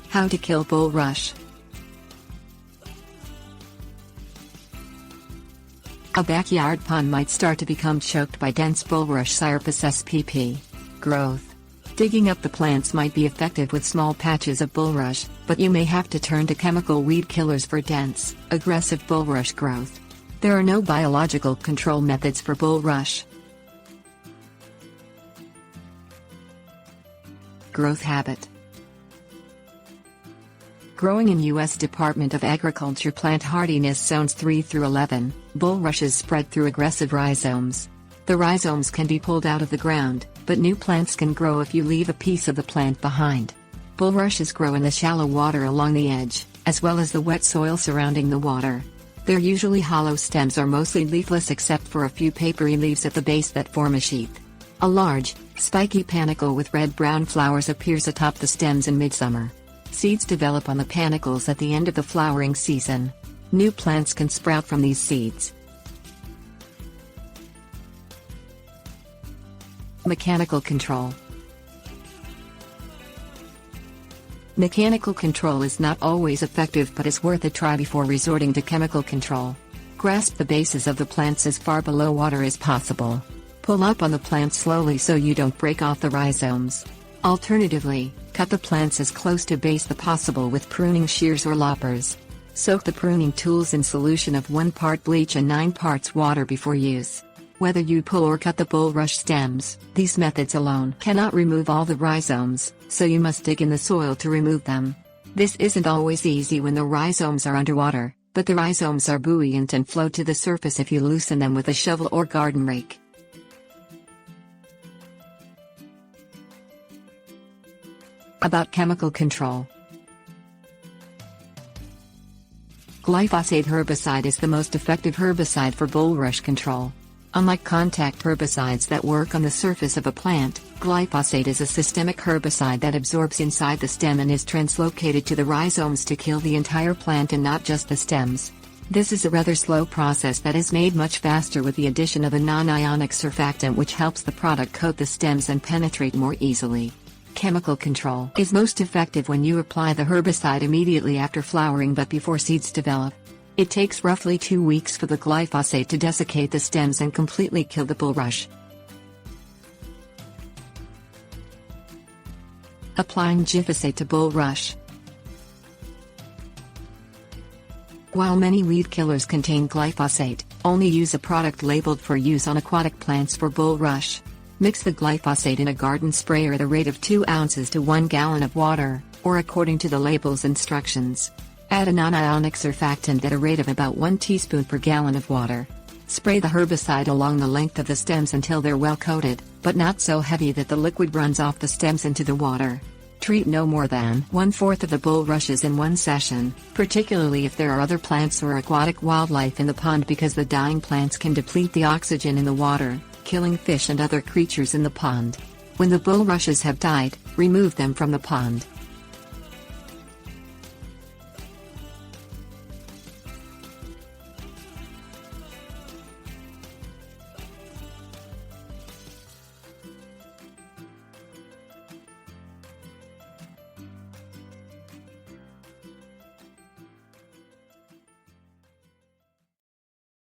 How to kill bulrush. A backyard pond might start to become choked by dense bulrush Scirpus spp. Growth. Digging up the plants might be effective with small patches of bulrush, but you may have to turn to chemical weed killers for dense, aggressive bulrush growth. There are no biological control methods for bulrush. Growth habit. Growing in U.S. Department of Agriculture plant hardiness zones 3 through 11, bulrushes spread through aggressive rhizomes. The rhizomes can be pulled out of the ground, but new plants can grow if you leave a piece of the plant behind. Bulrushes grow in the shallow water along the edge, as well as the wet soil surrounding the water. Their usually hollow stems are mostly leafless except for a few papery leaves at the base that form a sheath. A large, spiky panicle with red-brown flowers appears atop the stems in midsummer. Seeds develop on the panicles at the end of the flowering season. New plants can sprout from these seeds. Mechanical control. Mechanical control is not always effective but is worth a try before resorting to chemical control. Grasp the bases of the plants as far below water as possible. Pull up on the plants slowly so you don't break off the rhizomes. Alternatively, cut the plants as close to base as possible with pruning shears or loppers. Soak the pruning tools in solution of 1 part bleach and 9 parts water before use. Whether you pull or cut the bulrush stems, these methods alone cannot remove all the rhizomes, so you must dig in the soil to remove them. This isn't always easy when the rhizomes are underwater, but the rhizomes are buoyant and float to the surface if you loosen them with a shovel or garden rake. About chemical control. Glyphosate herbicide is the most effective herbicide for bulrush control. Unlike contact herbicides that work on the surface of a plant, glyphosate is a systemic herbicide that absorbs inside the stem and is translocated to the rhizomes to kill the entire plant and not just the stems. This is a rather slow process that is made much faster with the addition of a non-ionic surfactant which helps the product coat the stems and penetrate more easily. Chemical control is most effective when you apply the herbicide immediately after flowering but before seeds develop. It takes roughly 2 weeks for the glyphosate to desiccate the stems and completely kill the bulrush. Applying Gyphosate to bulrush. While many weed killers contain glyphosate, only use a product labeled for use on aquatic plants for bulrush. Mix the glyphosate in a garden sprayer at a rate of 2 ounces to 1 gallon of water, or according to the label's instructions. Add a non-ionic surfactant at a rate of about 1 teaspoon per gallon of water. Spray the herbicide along the length of the stems until they're well coated, but not so heavy that the liquid runs off the stems into the water. Treat no more than 1/4 of the bulrushes in one session, particularly if there are other plants or aquatic wildlife in the pond because the dying plants can deplete the oxygen in the water, killing fish and other creatures in the pond. When the bulrushes have died, remove them from the pond.